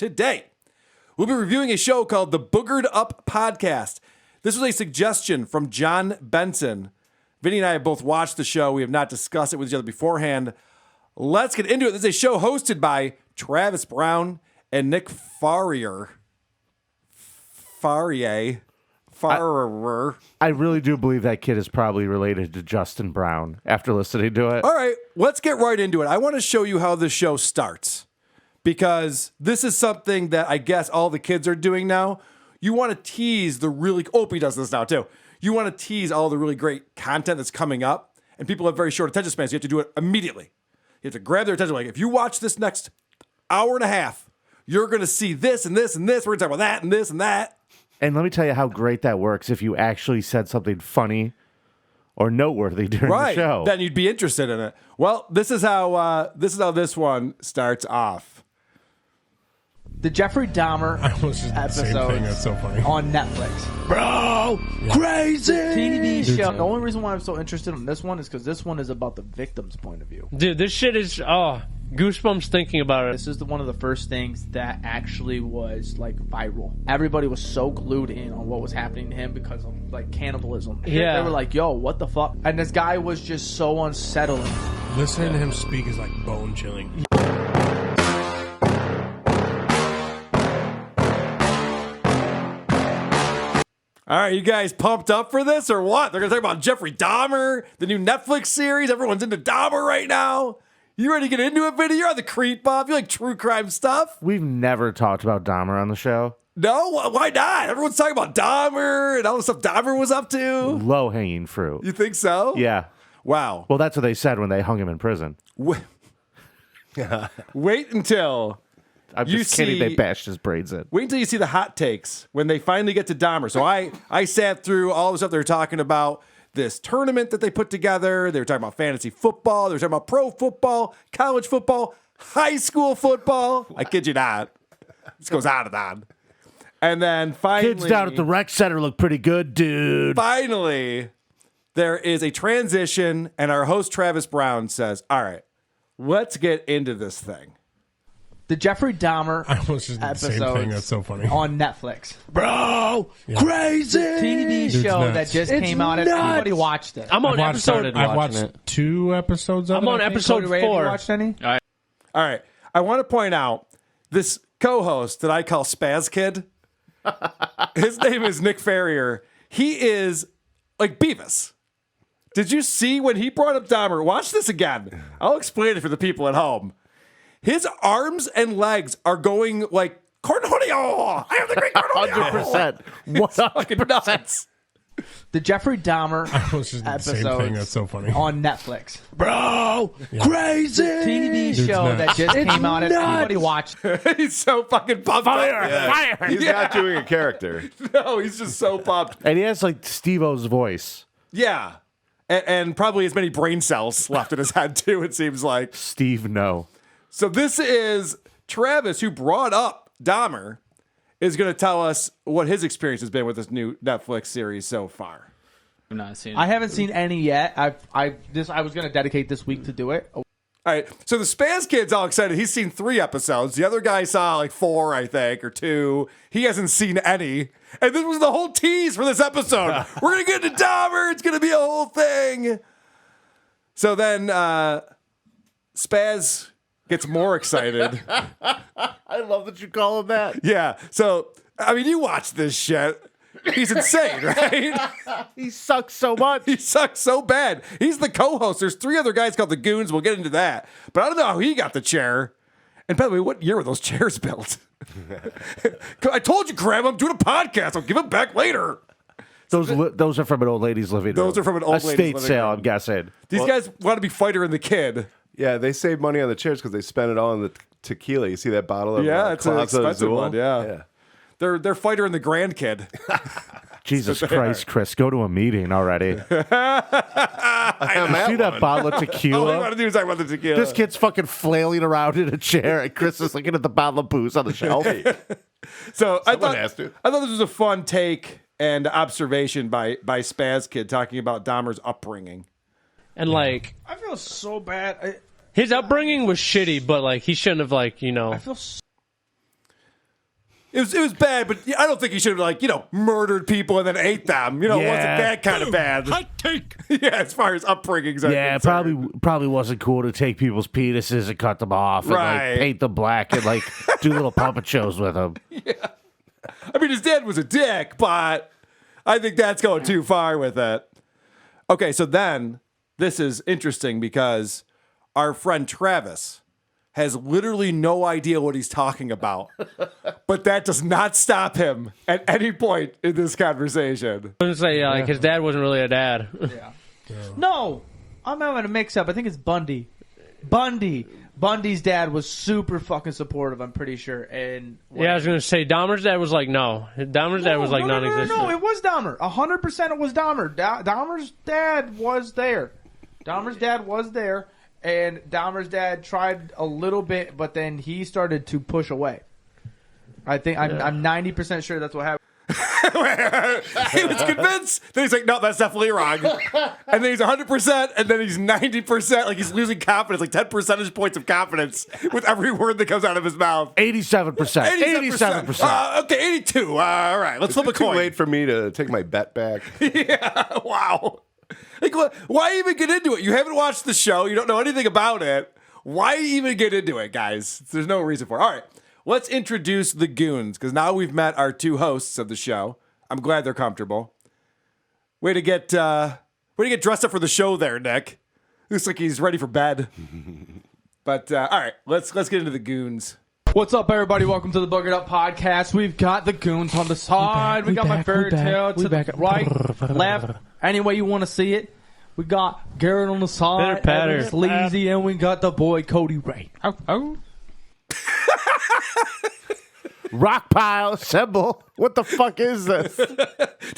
today. We'll be reviewing a show called the Boogered-Up Podcast. This was a suggestion from John Benson. Vinny and I have both watched the show. We have not discussed it with each other beforehand. Let's get into it. This is a show hosted by Travis Brown and Nick Farrier. I really do believe that kid is probably related to Justin Brown after listening to it. All right, let's get right into it. I want to show you how this show starts because this is something that I guess all the kids are doing now. You want to tease the really... Opie does this now, too. You want to tease all the really great content that's coming up, and people have very short attention spans. You have to do it immediately. You have to grab their attention. Like, if you watch this next hour and a half, you're going to see this and this and this. We're going to talk about that and this and that. And let me tell you how great that works if you actually said something funny or noteworthy during the show. Then you'd be interested in it. Well, this is how this one starts off. The Jeffrey Dahmer episode That's so funny. on Netflix. Bro, crazy. TV show. The only reason why I'm so interested in this one is because this one is about the victim's point of view. Dude, this shit is goosebumps thinking about it. This is one of the first things that actually was like viral. Everybody was so glued in on what was happening to him because of like cannibalism. Yeah. They were like, yo, what the fuck? And this guy was just so unsettling. Listening to him speak is like bone chilling. All right, you guys pumped up for this or what? They're going to talk about Jeffrey Dahmer, the new Netflix series. Everyone's into Dahmer right now. You ready to get into it, Vinny? You're on the Creep Bob. You like true crime stuff? We've never talked about Dahmer on the show. No? Why not? Everyone's talking about Dahmer and all the stuff Dahmer was up to. Low-hanging fruit. You think so? Yeah. Wow. Well, that's what they said when they hung him in prison. Wait until... I'm just kidding. They bashed his brains in. Wait until you see the hot takes when they finally get to Dahmer. So I sat through all the stuff they were talking about, this tournament that they put together. They were talking about fantasy football. They were talking about pro football, college football, high school football. I kid you not. This goes on and on. And then finally... Kids down at the rec center look pretty good, dude. Finally, there is a transition, and our host, Travis Brown, says, all right, let's get into this thing. The Jeffrey Dahmer episode That's so funny. on Netflix. Bro, crazy. TV show that just came out. Everybody watched it. I'm on episode. I've watched 2 episodes of it. I'm on episode 4. Have you watched any? All right. I want to point out this co-host that I call Spaz Kid. His name is Nick Farrier. He is like Beavis. Did you see when he brought up Dahmer? Watch this again. I'll explain it for the people at home. His arms and legs are going like Cornholio. I have the great Cornholio. 100%. It's fucking nuts. The Jeffrey Dahmer episode That's so funny. on Netflix. Bro, crazy. TV show that just came out. Everybody watched. He's so fucking pumped. Fire. He's not doing a character. No, he's just so pumped. And he has like Steve-O's voice. Yeah. And probably as many brain cells left in his head too, it seems like. Steve, no. So this is Travis, who brought up Dahmer, is going to tell us what his experience has been with this new Netflix series so far. I've not seen it. I haven't seen any yet. I was going to dedicate this week to do it. All right, so the Spaz Kid's all excited. He's seen 3 episodes. The other guy saw like 4, I think, or 2. He hasn't seen any. And this was the whole tease for this episode. We're going to get into Dahmer. It's going to be a whole thing. So then Spaz gets more excited. I love that you call him that. Yeah. So, I mean, you watch this shit. He's insane, right? He sucks so much. He sucks so bad. He's the co-host. There's 3 other guys called the Goons. We'll get into that. But I don't know how he got the chair. And by the way, what year were those chairs built? I told you, Grandma, I'm doing a podcast. I'll give it back later. Those are from an old lady's living room. Those are from an old lady's living estate sale, room. I'm guessing. These guys want to be Fighter and the Kid. Yeah, they save money on the chairs because they spend it all on the tequila. You see that bottle of it's an Clase expensive Azul? one. Yeah. They're Fighter and the Grandkid. Jesus Christ, Chris, go to a meeting already. I'm See at that one. bottle of All tequila? I want to do is talk about the tequila. This kid's fucking flailing around in a chair, and Chris is looking at the bottle of booze on the shelf. So I Someone thought has to. this was a fun take and observation by Spaz Kid talking about Dahmer's upbringing. And like I feel so bad. his upbringing was shitty, but like he shouldn't have I feel so It was bad, but I don't think he should have murdered people and then ate them. It wasn't that kind of bad. Hot take. Yeah, as far as upbringings. Yeah, it probably wasn't cool to take people's penises and cut them off and Right. paint them black and do little puppet shows with them. I mean, his dad was a dick, but I think that's going too far with it. Okay, so then this is interesting because our friend Travis has literally no idea what he's talking about. But that does not stop him at any point in this conversation. I was gonna say his dad wasn't really a dad. No, I'm having a mix-up. I think it's Bundy. Bundy's dad was super fucking supportive, I'm pretty sure. And Yeah, I was gonna say Dahmer's dad was like no. Dahmer's dad was like non-existent. No, it was Dahmer. 100% it was Dahmer. Dahmer's dad was there. And Dahmer's dad tried a little bit, but then he started to push away. I think I'm 90% sure that's what happened. He was convinced. Then he's like, no, that's definitely wrong. And then he's 100%, and then he's 90%. Like he's losing confidence, like 10 percentage points of confidence with every word that comes out of his mouth. 87%. 87%. Okay, 82. All right, let's flip a Too coin. late for me to take my bet back. Yeah, wow. Like, why even get into it? You haven't watched the show. You don't know anything about it. Why even get into it, guys? There's no reason for it. All right, let's introduce the goons, because now we've met our two hosts of the show. I'm glad they're comfortable. Way to get dressed up for the show there, Nick. Looks like he's ready for bed. But all right, let's get into the goons. What's up, everybody? Welcome to the Boogered-Up Podcast. We've got the goons on the side. We got my fairy tale to the right, left, any way you want to see it. We got Garrett on the side, Pitter-patter. Evan Sleazy, and we got the boy Cody Ray. Oh. Rock pile symbol. What the fuck is this?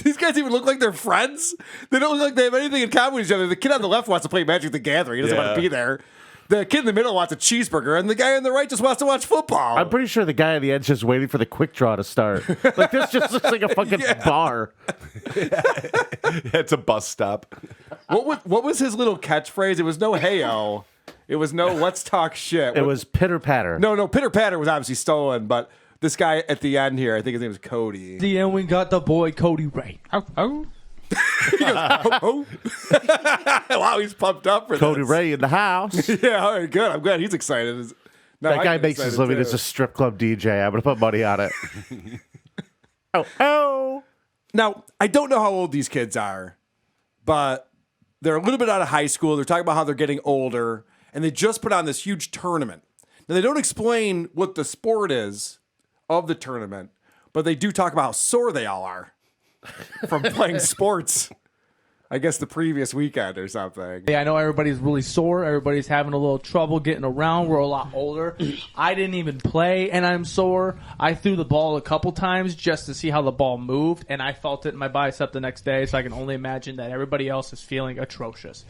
These guys even look like they're friends. They don't look like they have anything in common with each other. The kid on the left wants to play Magic the Gathering. He doesn't want to be there. The kid in the middle wants a cheeseburger, and the guy on the right just wants to watch football. I'm pretty sure the guy on the end's just waiting for the quick draw to start. Like, this just looks like a fucking bar. It's a bus stop. What was his little catchphrase? It was no heyo. It was no let's talk shit. It was pitter patter. No, pitter patter was obviously stolen, but this guy at the end here, I think his name is Cody. And we got the boy Cody Ray. Oh. He goes, oh. Wow, he's pumped up for Cody this. Ray in the house. Yeah, all right, good. I'm glad he's excited. No, That guy I'm makes his excited living too. as a strip club DJ. I'm going to put money on it. Oh. Now, I don't know how old these kids are, but they're a little bit out of high school. They're talking about how they're getting older, and they just put on this huge tournament. Now, they don't explain what the sport is of the tournament, but they do talk about how sore they all are from playing sports. I guess the previous weekend or something. Yeah, I know everybody's really sore. Everybody's having a little trouble getting around. We're a lot older. I didn't even play, and I'm sore. I threw the ball a couple times just to see how the ball moved, and I felt it in my bicep the next day, so I can only imagine that everybody else is feeling atrocious.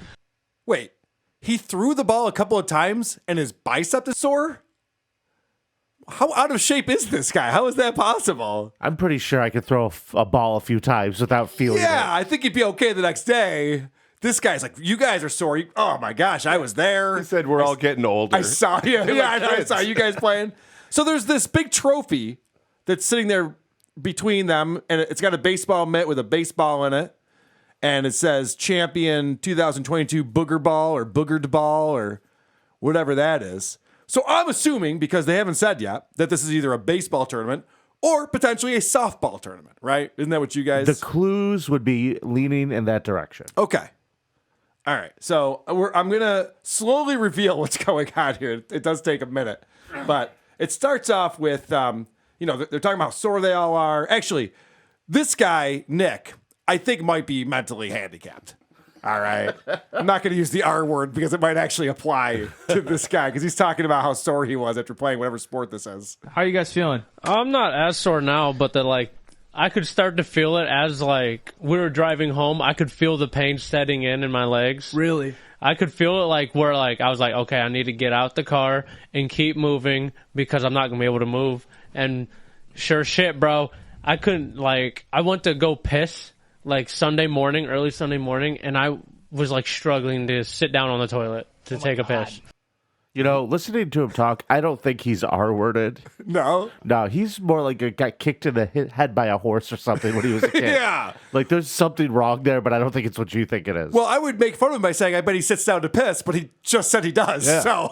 Wait, he threw the ball a couple of times and his bicep is sore? How out of shape is this guy? How is that possible? I'm pretty sure I could throw a ball a few times without feeling Yeah, it. I think he'd be okay the next day. This guy's like, you guys are sore. Oh my gosh, I was there. He said we're all getting older. I saw you. Yeah, I know, I saw you guys playing. So there's this big trophy that's sitting there between them, and it's got a baseball mitt with a baseball in it, and it says champion 2022 booger ball or boogered ball or whatever that is. So I'm assuming, because they haven't said yet, that this is either a baseball tournament or potentially a softball tournament, right? Isn't that what you guys... The clues would be leaning in that direction. Okay. All right. So I'm going to slowly reveal what's going on here. It does take a minute. But it starts off with, they're talking about how sore they all are. Actually, this guy, Nick, I think might be mentally handicapped. All right. I'm not going to use the R word because it might actually apply to this guy because he's talking about how sore he was after playing whatever sport this is. How are you guys feeling? I'm not as sore now, but I could start to feel it as we were driving home. I could feel the pain setting in my legs. Really? I could feel it where I was like, okay, I need to get out the car and keep moving because I'm not going to be able to move. And sure shit, bro, I couldn't I went to go piss early Sunday morning, and I was struggling to sit down on the toilet to take a piss. Listening to him talk, I don't think he's R-worded. No. No, he's more like a got kicked in the head by a horse or something when he was a kid. Yeah. Like, there's something wrong there, but I don't think it's what you think it is. Well, I would make fun of him by saying, I bet he sits down to piss, but he just said he does. Yeah. So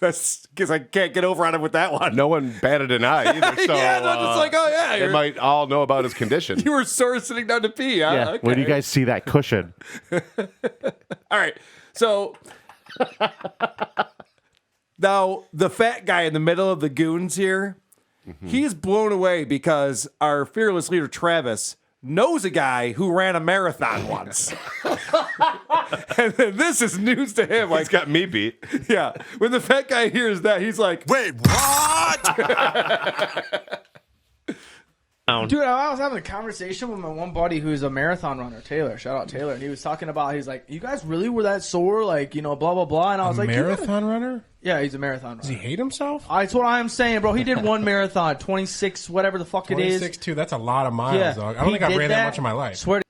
that's because I can't get over on him with that one. No one batted an eye either. So, yeah, no, just like, oh, yeah. they might all know about his condition. You were sore sitting down to pee. Huh? yeah. Okay. When you guys see that cushion, All right. So now the fat guy in the middle of the goons here, he's blown away because our fearless leader, Travis, knows a guy who ran a marathon once. And then this is news to him. He's Like, got me beat. yeah. When the fat guy hears that, he's like, Wait, what? Dude, I was having a conversation with my one buddy who's a marathon runner, Taylor. Shout out Taylor. And he was talking about, he's like, you guys really were that sore? Like, blah, blah, blah. And I was like, Marathon runner? yeah, he's a marathon runner. Does he hate himself? That's what I'm saying, bro. He did one marathon, 26, whatever the fuck it is. 26-2. That's a lot of miles, Yeah. dog. I don't He think I did ran that much in my life. Swear to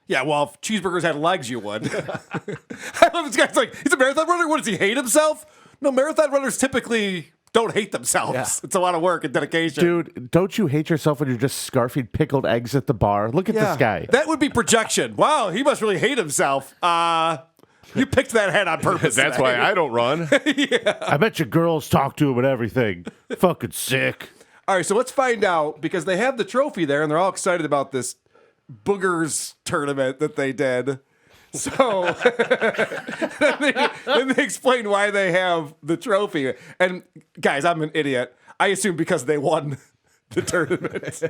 yeah, well, if cheeseburgers had legs, you would. I love this guy's like, he's a marathon runner? What, does he hate himself? No, marathon runners typically don't hate themselves. Yeah. It's a lot of work and dedication. dude, don't you hate yourself when you're just scarfing pickled eggs at the bar? Look at this guy. That would be projection. Wow, he must really hate himself. You picked that head on purpose. That's today. why I don't run. I bet your girls talk to him and everything. Fucking sick. All right, so let's find out, because they have the trophy there and they're all excited about this Boogers tournament that they did. So then they explain why they have the trophy. And guys, I'm an idiot. I assume because they won the tournament.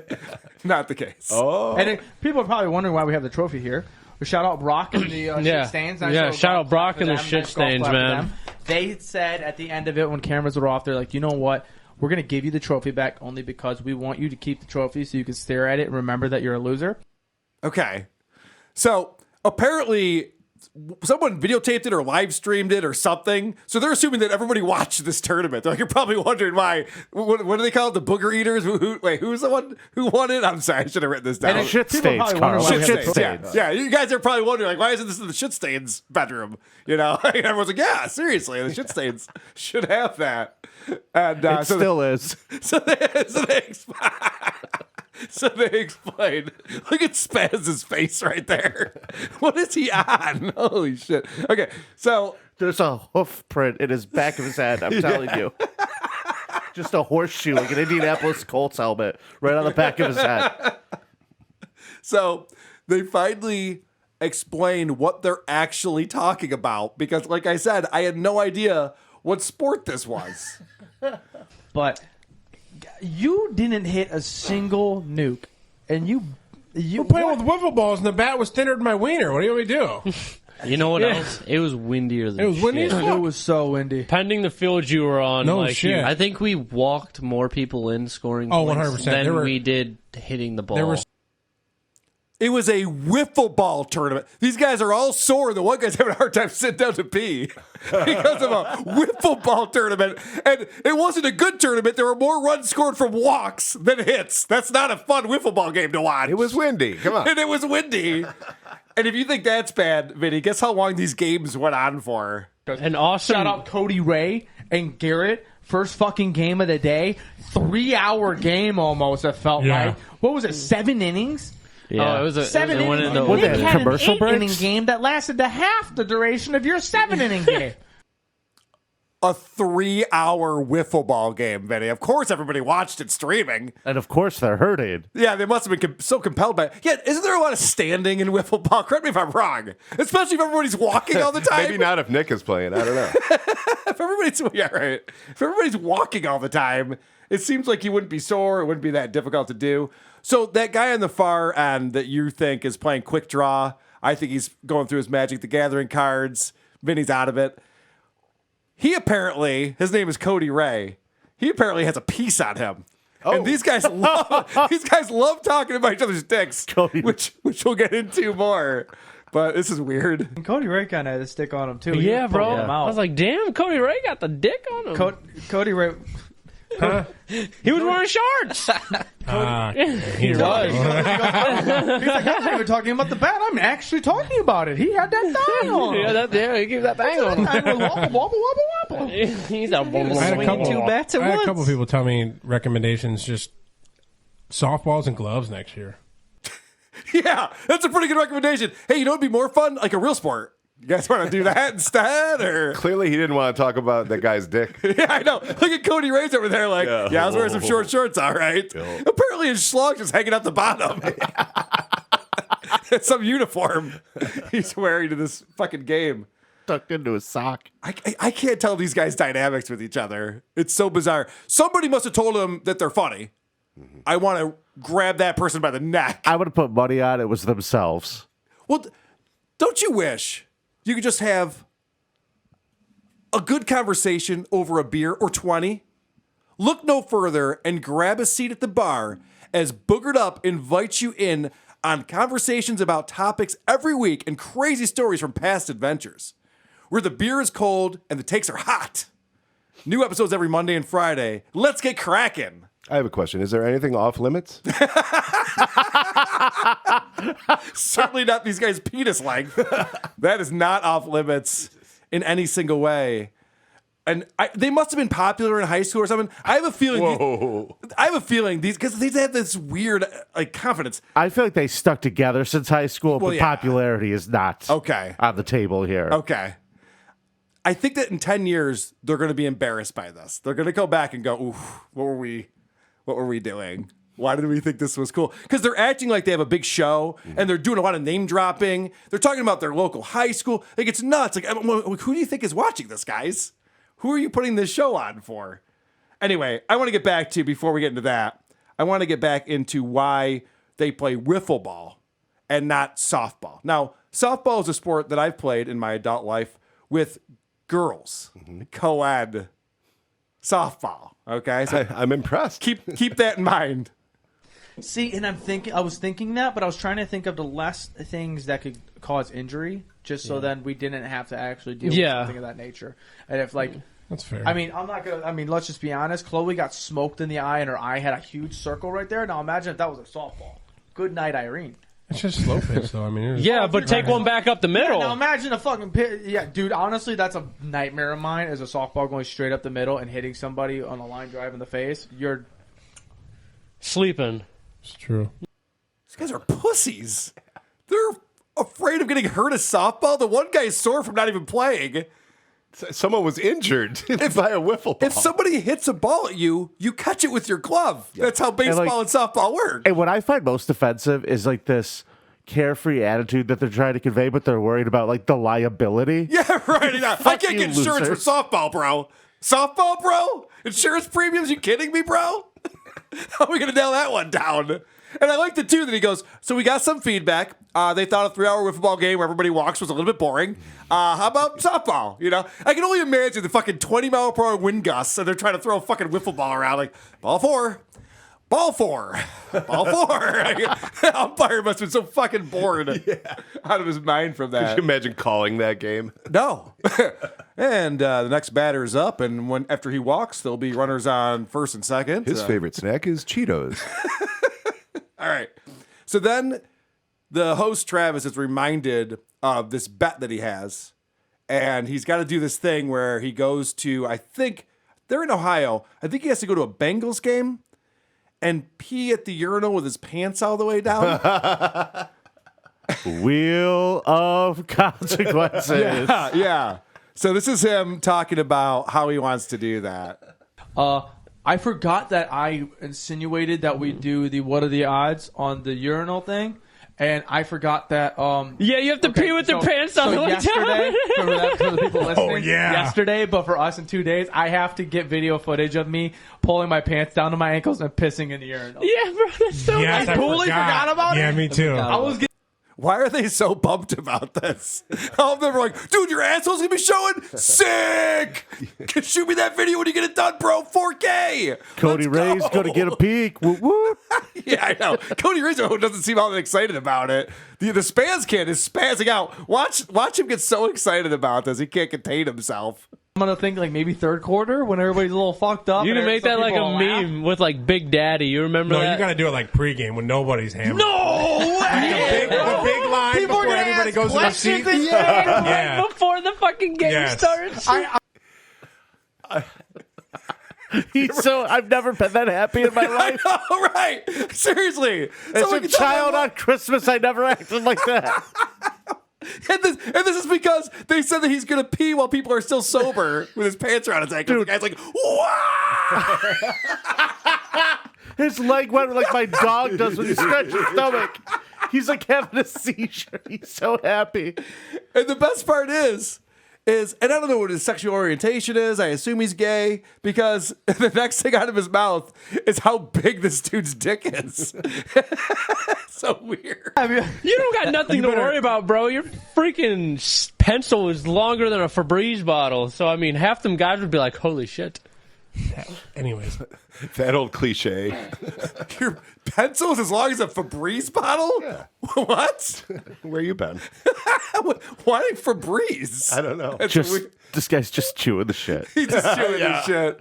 Not the case. Oh. And people are probably wondering why we have the trophy here. We shout out Brock and the shit stains. Nice Yeah, little shout golf out Brock clap and for the them. shit Nice golf stains, clap for man. them. They said at the end of it when cameras were off, they're like, you know what? We're going to give you the trophy back only because we want you to keep the trophy so you can stare at it and remember that you're a loser. Okay. So apparently someone videotaped it or live streamed it or something. So they're assuming that everybody watched this tournament. They're like, you're probably wondering why. What do they call it? The Booger Eaters? Wait, who's the one who won it? I'm sorry. I should have written this down. And Shit people stains, probably wonder Carl. why we Shit have the stains. trophy. Yeah, you guys are probably wondering, like, why isn't this in the shit stains bedroom? Everyone's like, yeah, seriously, the shit stains should have that. And It still is. So they explain. Look at Spaz's face right there. What is he on? Holy shit. Okay, so There's a hoof print in his back of his head. I'm telling you. Just a horseshoe, like an Indianapolis Colts helmet, right on the back of his head. So they finally explain what they're actually talking about because, like I said, I had no idea what sport this was. But you didn't hit a single nuke. And you We're playing with wiffle balls, and the bat was thinner than my wiener. What do you want me to do? You know what else? It was windier than It was windy shit. as fuck. It was so windy. Pending the field you were on, No like shit. I think we walked more people in scoring Oh, points 100%. than There were- we did hitting the ball. There were It was a wiffle ball tournament. These guys are all sore. The one guy's having a hard time sitting down to pee because of a wiffle ball tournament. And it wasn't a good tournament. There were more runs scored from walks than hits. That's not a fun wiffle ball game to watch. It was windy. Come on. And it was windy. And if you think that's bad, Vinny, guess how long these games went on for? an awesome. Shout out Cody Ray and Garrett. First fucking game of the day. 3-hour game almost, it felt Yeah. like. What was it, 7 innings? Yeah, it was a 7 it went innings. into What, Nick they had had commercial an 8-inning breaks? game that lasted to half the duration of your 7-inning game. A 3-hour wiffle ball game, Vinny. Of course everybody watched it streaming. And of course they're hurting. Yeah, they must have been so compelled by it. Yeah, isn't there a lot of standing in wiffle ball? Correct me if I'm wrong. Especially if everybody's walking all the time. Maybe not if Nick is playing. I don't know. If everybody's If everybody's walking all the time, it seems like you wouldn't be sore. It wouldn't be that difficult to do. So that guy on the far end that you think is playing quick draw, I think he's going through his Magic the Gathering cards. Vinny's out of it. He apparently, his name is Cody Ray. He apparently has a piece on him. And these guys love talking about each other's dicks, Cody. which we'll get into more. But this is weird. And Cody Ray kind of had a stick on him, too. He Yeah, was bro. pulling him out. I was like, damn, Cody Ray got the dick on him. Cody Ray... He was wearing shorts. He was. He's like, I'm not even talking about the bat. I'm actually talking about it. He had that thing on. Yeah, he gave that bang on him. And wobble, wobble, wobble, softball? He's a I had a swinging two bats at I had a once. couple people tell me recommendations, just softballs and gloves next year. Yeah, that's a pretty good recommendation. Hey, you know what'd be more fun? Like a real sport. You guys want to do that instead? Or Clearly, he didn't want to talk about that guy's dick. yeah, I know. Look at Cody Ray's over there like, yeah, I was wearing some short shorts, all right. Apparently his schlong just hanging out the bottom. It's some uniform he's wearing to this fucking game. Tucked into his sock. I can't tell these guys' dynamics with each other. It's so bizarre. Somebody must have told them that they're funny. I want to grab that person by the neck. I would have put money on it was themselves. Well, don't you wish you could just have a good conversation over a beer or 20? Look no further and grab a seat at the bar as Boogered Up invites you in on conversations about topics every week and crazy stories from past adventures. Where the beer is cold and the takes are hot. New episodes every Monday and Friday. Let's get cracking. I have a question. Is there anything off limits? Certainly not these guys' penis length. That is not off limits in any single way. And they must have been popular in high school or something. I have a feeling these because they have this weird like confidence. I feel like they stuck together since high school, but yeah. Popularity is not Okay. on the table here. Okay. I think that in 10 years they're going to be embarrassed by this. They're going to go back and go, "Oof, what were we doing? Why did we think this was cool?" Because they're acting like they have a big show and they're doing a lot of name dropping. They're talking about their local high school. Like it's nuts. Like who do you think is watching this, guys? Who are you putting this show on for? Anyway, I want to get back to, before we get into that, I want to get back into why they play wiffle ball and not softball. Now, softball is a sport that I've played in my adult life with girls, co-ed softball. Okay, so I'm impressed. keep that in mind. See, and I was thinking that, but I was trying to think of the less things that could cause injury, just so then we didn't have to actually deal with something of that nature. And if That's fair. I mean, let's just be honest. Chloe got smoked in the eye, and her eye had a huge circle right there. Now imagine if that was a softball. Good night, Irene. It's just slow pitch, though. I mean, Yeah, but take one back up the middle. Now imagine a fucking pit. Yeah, dude. Honestly, that's a nightmare of mine. Is a softball going straight up the middle and hitting somebody on a line drive in the face. You're Sleeping. it's true. These guys are pussies. They're afraid of getting hurt at softball. The one guy is sore from not even playing. Someone was injured by a wiffle ball. If somebody hits a ball at you, you catch it with your glove. That's how baseball and softball work. And what I find most offensive is like this carefree attitude that they're trying to convey, but thare worried about like the liability. Yeah, right. I can't you get insurance losers. for softball, bro. Softball, bro? Insurance premiums? You kidding me, bro? How are we going to nail that one down? And I liked it, too, that he goes, so we got some feedback. They thought a 3-hour wiffle ball game where everybody walks was a little bit boring. How about softball? You know, I can only imagine the fucking 20-mile-per-hour wind gusts, and they're trying to throw a fucking wiffle ball around like, ball four. Ball four. The umpire must have been so fucking bored out of his mind from that. Could you imagine calling that game? No. And the next batter is up, and after he walks, there'll be runners on first and second. His favorite snack is Cheetos. All right. So then the host, Travis, is reminded of this bet that he has, and he's got to do this thing where he goes to, I think, they're in Ohio. I think he has to go to a Bengals game and pee at the urinal with his pants all the way down. Wheel of consequences. Yeah. So this is him talking about how he wants to do that. I forgot that I insinuated that we do the what are the odds on the urinal thing, and I forgot that. Yeah, you have to pee with your pants on the way yesterday, down. for the people listening, yeah. yesterday, but for us in 2 days, I have to get video footage of me pulling my pants down to my ankles and pissing in the urinal. Yeah, bro, that's so Yes, I totally forgot about it. Yeah, me too. I was getting Why are they so pumped about this? All of them are like, dude, your asshole's gonna be showing? Sick! Shoot me that video when you get it done, bro. 4K! Cody Let's Ray's going to get a peek. Whoop, whoop. Yeah, I know. Cody Rizzo doesn't seem all that excited about it. The Spaz kid is spazzing out. Watch him get so excited about this. He can't contain himself. I'm gonna think like maybe third quarter when everybody's a little fucked up. You can and make some that like a people will laugh. meme with like Big Daddy. You remember No, that? you got to do it like pregame when nobody's hammered. No way! The big line People are before gonna everybody ask goes to the questions seat. and shit. Yeah. Before the fucking game Yes. starts. I've never been that happy in my life. Oh, right. Seriously. As Someone a can tell child me on Christmas, I never acted like that. and this is because they said that he's going to pee while people are still sober with his pants around his ankles. The guy's like, wow. His leg went like my dog does when you stretch his stomach. He's like having a seizure. He's so happy. And the best part is, and I don't know what his sexual orientation is. I assume he's gay because the next thing out of his mouth is how big this dude's dick is. So weird. You don't got nothing to worry about, bro. Your freaking pencil is longer than a Febreze bottle. So, I mean, half them guys would be like, holy shit. Anyways, That old cliche. Your pencil is as long as a Febreze bottle? Yeah. What? Where you been? Why Febreze? I don't know. This guy's just chewing the shit. He's just doing this shit.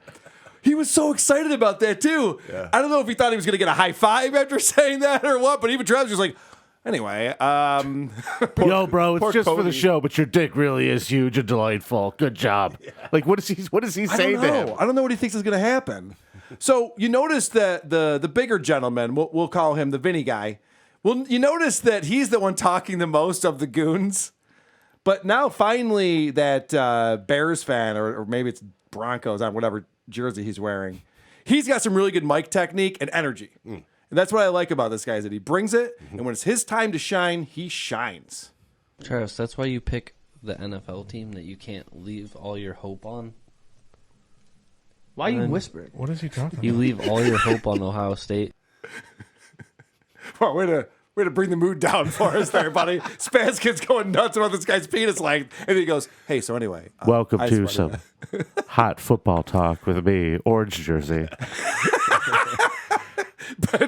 He was so excited about that too. Yeah. I don't know if he thought he was going to get a high five after saying that or what, but even Travis was like, anyway, Yo, bro, it's poor just for Cody. the show, but your dick really is huge and delightful. Good job. Like, what does he I say don't to know. him? I don't know what he thinks is going to happen. So you notice that the bigger gentleman, we'll call him the Vinny guy. Well, you notice that he's the one talking the most of the goons. But now finally that Bears fan, or maybe it's Broncos on whatever jersey he's wearing, he's got some really good mic technique and energy. And that's what I like about this guy is that he brings it, and when it's his time to shine, he shines. Travis, that's why you pick the NFL team that you can't leave all your hope on. Why are you whispering? what is he talking You about? leave all your hope on Ohio State. Well, way to bring the mood down for us there, buddy. Spaz Kid's going nuts about this guy's penis length. And he goes, hey, so anyway. Welcome I to just wanted some hot football talk with me, Orange Jersey.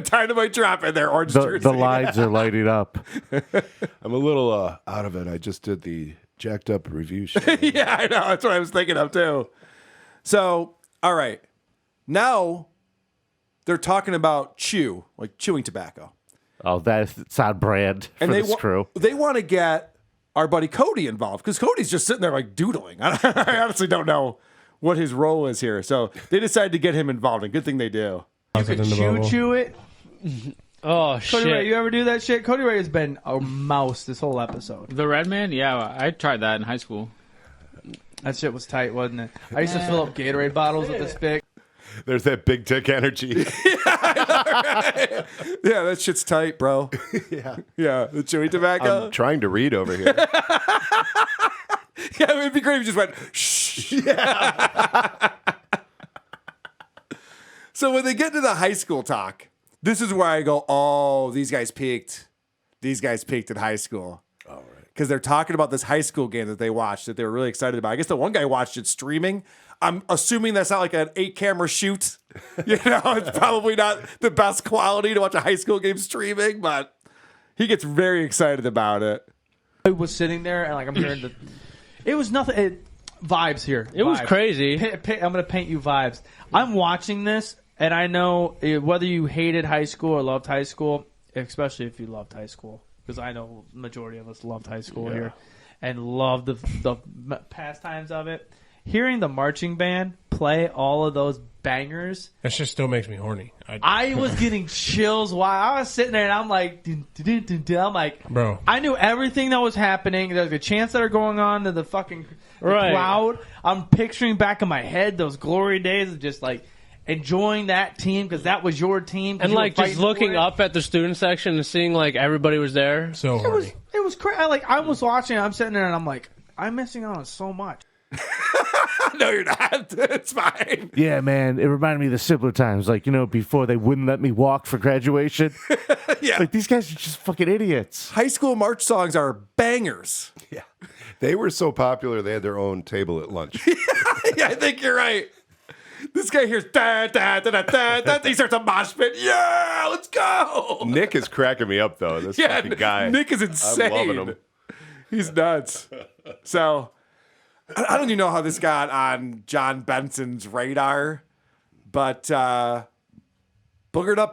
Dynamite drop in there, orange jersey. The lines are lighting up. I'm a little out of it. I just did the jacked up review show. Yeah, I know. That's what I was thinking of, too. So, all right. Now, they're talking about chew, like chewing tobacco. Oh, that's on brand for And this crew. they want to get our buddy Cody involved because Cody's just sitting there like doodling. I honestly don't know what his role is here. So they decided to get him involved, and good thing they do. You could chew it. Oh, Cody Ray, shit. you ever do that shit? Cody Ray has been a mouse this whole episode. The Red Man? Yeah, I tried that in high school. That shit was tight, wasn't it? I used to fill up Gatorade bottles with this big. There's that big dick energy. Yeah, that shit's tight, bro. Yeah, the chewing tobacco. I'm trying to read over here. Yeah, it'd be great if you just went, shh. Yeah. So when they get to the high school talk, this is where I go, oh, these guys peaked. These guys peaked in high school. All right. Because they're talking about this high school game that they watched that they were really excited about. I guess the one guy watched it streaming. I'm assuming that's not like an 8-camera shoot. You know, it's probably not the best quality to watch a high school game streaming, but he gets very excited about it. I was sitting there and like I'm hearing the. It was nothing. Vibes here. It was Vibes. crazy. I'm going to paint you vibes. I'm watching this, and I know whether you hated high school or loved high school, especially if you loved high school, because I know the majority of us loved high school here and loved the pastimes of it. Hearing the marching band play all of those bangers, That shit still makes me horny. I was getting chills while I was sitting there, and I'm like, dun, dun, dun, dun. I'm like, Bro. I knew everything that was happening. There's the chants that are going on to the fucking Right. crowd. I'm picturing back in my head those glory days of just like enjoying that team because that was your team. 'cause And you were like just fighting for looking it. up at the student section and seeing like everybody was there. So horny. It was crazy. Like I was watching. I'm sitting there, and I'm like, I'm missing out on so much. No, you're not. It's fine. Yeah, man. It reminded me of the simpler times. Like, before they wouldn't let me walk for graduation. Yeah. Like, these guys are just fucking idiots. High school march songs are bangers. Yeah. They were so popular, they had their own table at lunch. Yeah, I think you're right. This guy hears da da da da da da. He starts a mosh pit. Yeah, let's go. Nick is cracking me up, though. This Yeah, fucking guy. Nick is insane. I'm loving him. He's nuts. So I don't even know how this got on John Benson's radar, but Boogered-Up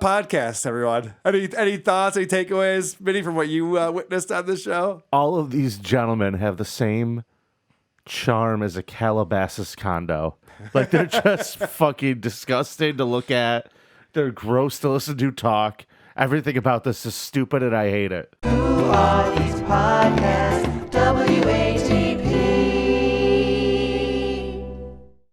Podcast, everyone. Any thoughts, any takeaways, Vinny, from what you witnessed on this show? All of these gentlemen have the same charm is a Calabasas condo. Like, they're just fucking disgusting to look at. They're gross to listen to talk. Everything about this is stupid and I hate it. Who are these podcasts?